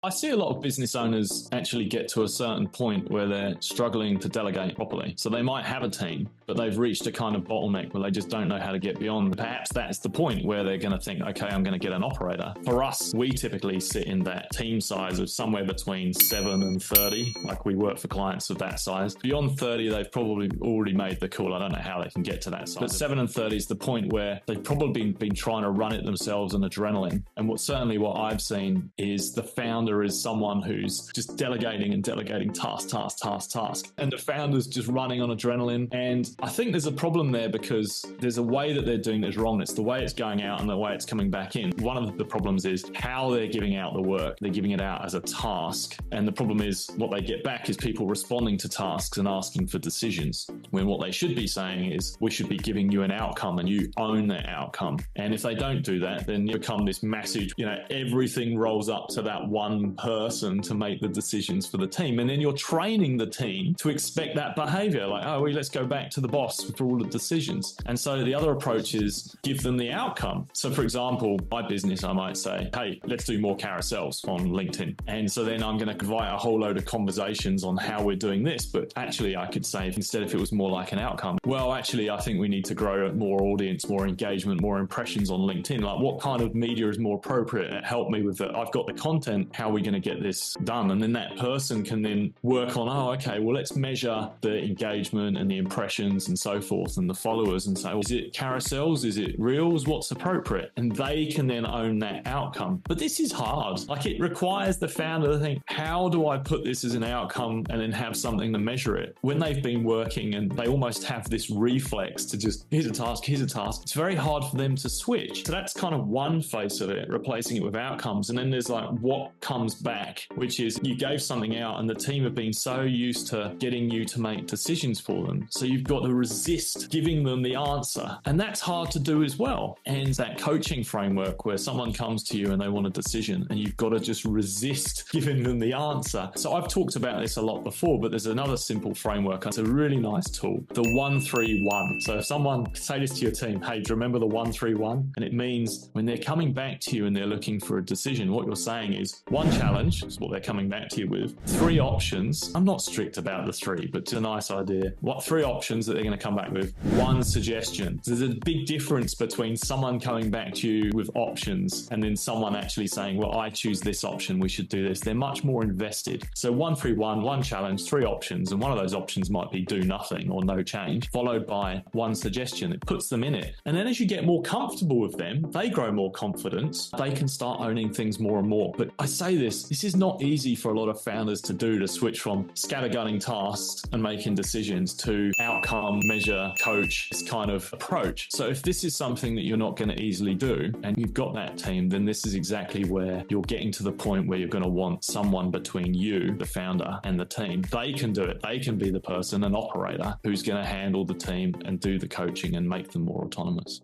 I see a lot of business owners actually get to a certain point where they're struggling to delegate properly. So they might have a team, but they've reached a kind of bottleneck where they just don't know how to get beyond. Perhaps that's the point where they're going to think, okay, I'm going to get an operator. For us, we typically sit in that team size of somewhere between 7 and 30. Like, we work for clients of that size. Beyond 30, they've probably already made the call. I don't know how they can get to that size. But 7 and 30 is the point where they've probably been trying to run it themselves on adrenaline. And what I've seen is the founder is someone who's just delegating and delegating task. And the founder's just running on adrenaline. And I think there's a problem there because there's a way that they're doing this wrong. It's the way it's going out and the way it's coming back in. One of the problems is how they're giving out the work. They're giving it out as a task. And the problem is what they get back is people responding to tasks and asking for decisions. When what they should be saying is, we should be giving you an outcome and you own that outcome. And if they don't do that, then you become this massive, everything rolls up to that one person to make the decisions for the team. And then you're training the team to expect that behavior. Like, let's go back to the boss for all the decisions. And so the other approach is give them the outcome. So for example, my business, I might say, hey, let's do more carousels on LinkedIn. And so then I'm going to invite a whole load of conversations on how we're doing this. But actually I could say, instead, if it was more like an outcome, well, actually, I think we need to grow more audience, more engagement, more impressions on LinkedIn. Like, what kind of media is more appropriate? Help me with that. I've got the content. How are we going to get this done? And then that person can then work on, let's measure the engagement and the impressions and so forth and the followers and say, is it carousels? Is it reels? What's appropriate? And they can then own that outcome. But this is hard. Like, it requires the founder to think, how do I put this as an outcome and then have something to measure it? When they've been working and they almost have this reflex to just, here's a task, it's very hard for them to switch. So that's kind of one face of it, replacing it with outcomes. And then there's like what comes back, which is you gave something out and the team have been so used to getting you to make decisions for them. So you've got to resist giving them the answer. And that's hard to do as well. And that coaching framework where someone comes to you and they want a decision and you've got to just resist giving them the answer. So I've talked about this a lot before, but there's another simple framework. It's a really nice tool, the 1-3-1. So if someone say this to your team, hey, do you remember the 1-3-1? And it means when they're coming back to you and they're looking for a decision, what you're saying is 1 challenge is what they're coming back to you with, 3 options. I'm not strict about the 3, but it's a nice idea. What 3 options that they're going to come back with? 1 suggestion. There's a big difference between someone coming back to you with options and then someone actually saying, well, I choose this option, we should do this. They're much more invested. So 1-3-1, 1 challenge, 3 options. And one of those options might be do nothing or no change, followed by 1 suggestion. It puts them in it. And then as you get more comfortable with them, they grow more confidence. They can start owning things more and more. But I say this is not easy for a lot of founders to do, to switch from scattergunning tasks and making decisions to outcome, measure, coach, this kind of approach. So if this is something that you're not going to easily do and you've got that team, then this is exactly where you're getting to the point where you're going to want someone between you, the founder, and the team. They can do it. They can be the person, an operator, who's going to handle the team and do the coaching and make them more autonomous.